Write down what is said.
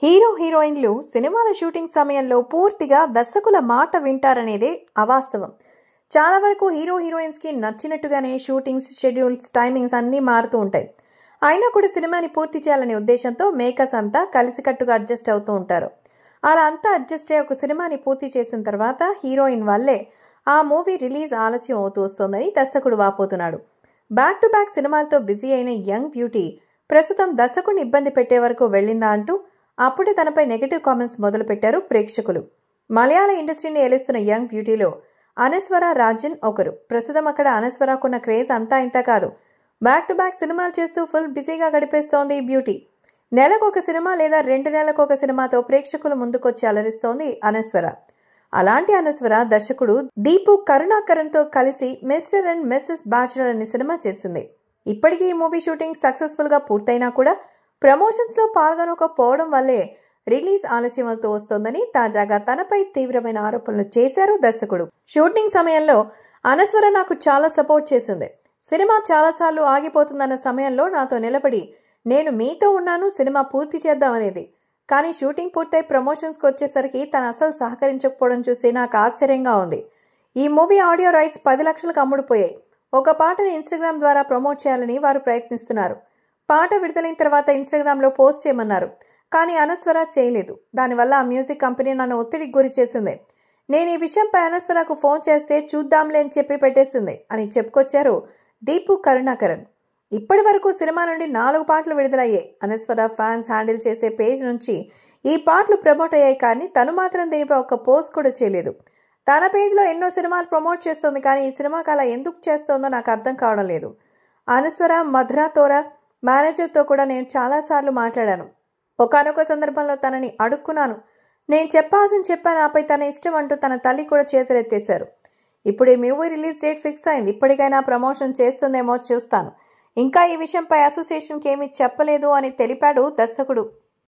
Hero హీరోయిన్లు సినిమాల shooting సమయంలో పూర్తిగా దర్శకుల మాట వింటారనేదే అవాస్తవం. చాలా వరకు హీరో హీరోయిన్స్కి నచ్చినట్టుగానే షూటింగ్స్, షెడ్యూల్స్, టైమింగ్స్ అన్నీ మారుతూ ఉంటాయి. అయినా కూడా సినిమాని పూర్తి చేయాలనే ఉద్దేశంతో మేకర్స్ అంతా కలిసికట్టుగా అడ్జస్ట్ అవుతూ ఉంటారు. అలా అంతా అడ్జస్ట్ అయ్యి ఒక సినిమాని పూర్తి చేసిన తర్వాత హీరోయిన్ వల్లే ఆ మూవీ రిలీజ్ ఆలస్యం అవుతూ వస్తోందని దర్శకుడు వాపోతున్నాడు. బ్యాక్ టు బ్యాక్ సినిమాలతో బిజీ అయిన యంగ్ బ్యూటీ ప్రస్తుతం దర్శకుడిని ఇబ్బంది పెట్టే వరకు వెళ్ళిందా అంటూ అప్పుడే తనపై నెగటివ్ కామెంట్స్ మొదలుపెట్టారు ప్రేక్షకులు. మలయాళ ఇండస్ట్రీని ఏలుస్తున్న యంగ్ బ్యూటీలో అనస్వర రాజన్ ఒకరు. ప్రస్తుతం అక్కడ అనస్వరకున్న క్రేజ్ అంతా ఇంత కాదు. బ్యాక్ టు బ్యాక్ సినిమాలు చేస్తూ ఫుల్ బిజీగా గడిపేస్తోంది ఈ బ్యూటీ. నెలకు ఒక సినిమా లేదా 2 నెలలకు ఒక సినిమాతో ప్రేక్షకుల ముందుకొచ్చి అలరిస్తోంది అనస్వర. అలాంటి అనస్వర దర్శకుడు దీపు కరుణాకరన్తో కలిసి మిస్టర్ అండ్ మిస్సెస్ బ్యాచులర్ అనే సినిమా చేసింది. ఇప్పటికీ ఈ మూవీ షూటింగ్ సక్సెస్ఫుల్గా పూర్తయినా కూడా ప్రమోషన్స్లో పాల్గొనకపోవడం వల్లే రిలీజ్ ఆలస్యం అవుతూ వస్తోందని తాజాగా తనపై తీవ్రమైన ఆరోపణలు చేశారు దర్శకుడు. షూటింగ్ సమయంలో అనస్వర నాకు చాలా సపోర్ట్ చేసింది. సినిమా చాలాసార్లు ఆగిపోతుందన్న సమయంలో నాతో నిలబడి నేను మీతో ఉన్నాను, సినిమా పూర్తి చేద్దామనేది. కానీ షూటింగ్ పూర్తయి ప్రమోషన్స్కి వచ్చేసరికి తను అసలు సహకరించకపోవడం చూసి నాకు ఆశ్చర్యంగా ఉంది. ఈ మూవీ ఆడియో రైట్స్ 10 లక్షలకు అమ్ముడుపోయాయి. ఒక పాటను ఇన్స్టాగ్రామ్ ద్వారా ప్రమోట్ చేయాలని వారు ప్రయత్నిస్తున్నారు. పాట విడుదలైన తర్వాత ఇన్స్టాగ్రామ్లో పోస్ట్ చేయమన్నారు. కానీ అనస్వర చేయలేదు. దానివల్ల ఆ మ్యూజిక్ కంపెనీ నన్ను ఒత్తిడికి గురి చేసింది. నేను ఈ విషయంపై అనస్వరకు ఫోన్ చేస్తే చూద్దాంలే అని చెప్పి పెట్టేసింది అని చెప్పుకొచ్చారు దీపు కరుణాకరన్. ఇప్పటి వరకు సినిమా నుండి 4 పాటలు విడుదలయ్యాయి. అనస్వర ఫ్యాన్స్ హ్యాండిల్ చేసే పేజ్ నుంచి ఈ పాటలు ప్రమోట్ అయ్యాయి, కానీ తను మాత్రం దీనిపై ఒక్క పోస్ట్ కూడా చేయలేదు. తన పేజ్లో ఎన్నో సినిమాలు ప్రమోట్ చేస్తోంది, కానీ ఈ సినిమాకి అలా ఎందుకు చేస్తోందో నాకు అర్థం కావడం లేదు. అనస్వర మధురా తోరా మేనేజర్తో కూడా నేను చాలాసార్లు మాట్లాడాను. ఒకానొక సందర్భంలో తనని అడుక్కున్నాను. నేను చెప్పాల్సింది చెప్పాను, ఆపై తన ఇష్టం అంటూ తన తల్లి కూడా చేతులెత్తేశారు. ఇప్పుడు ఈ మూవీ రిలీజ్ డేట్ ఫిక్స్ అయింది. ఇప్పటికైనా ప్రమోషన్ చేస్తుందేమో చూస్తాను. ఇంకా ఈ విషయంపై అసోసియేషన్కి ఏమీ చెప్పలేదు అని తెలిపాడు దర్శకుడు.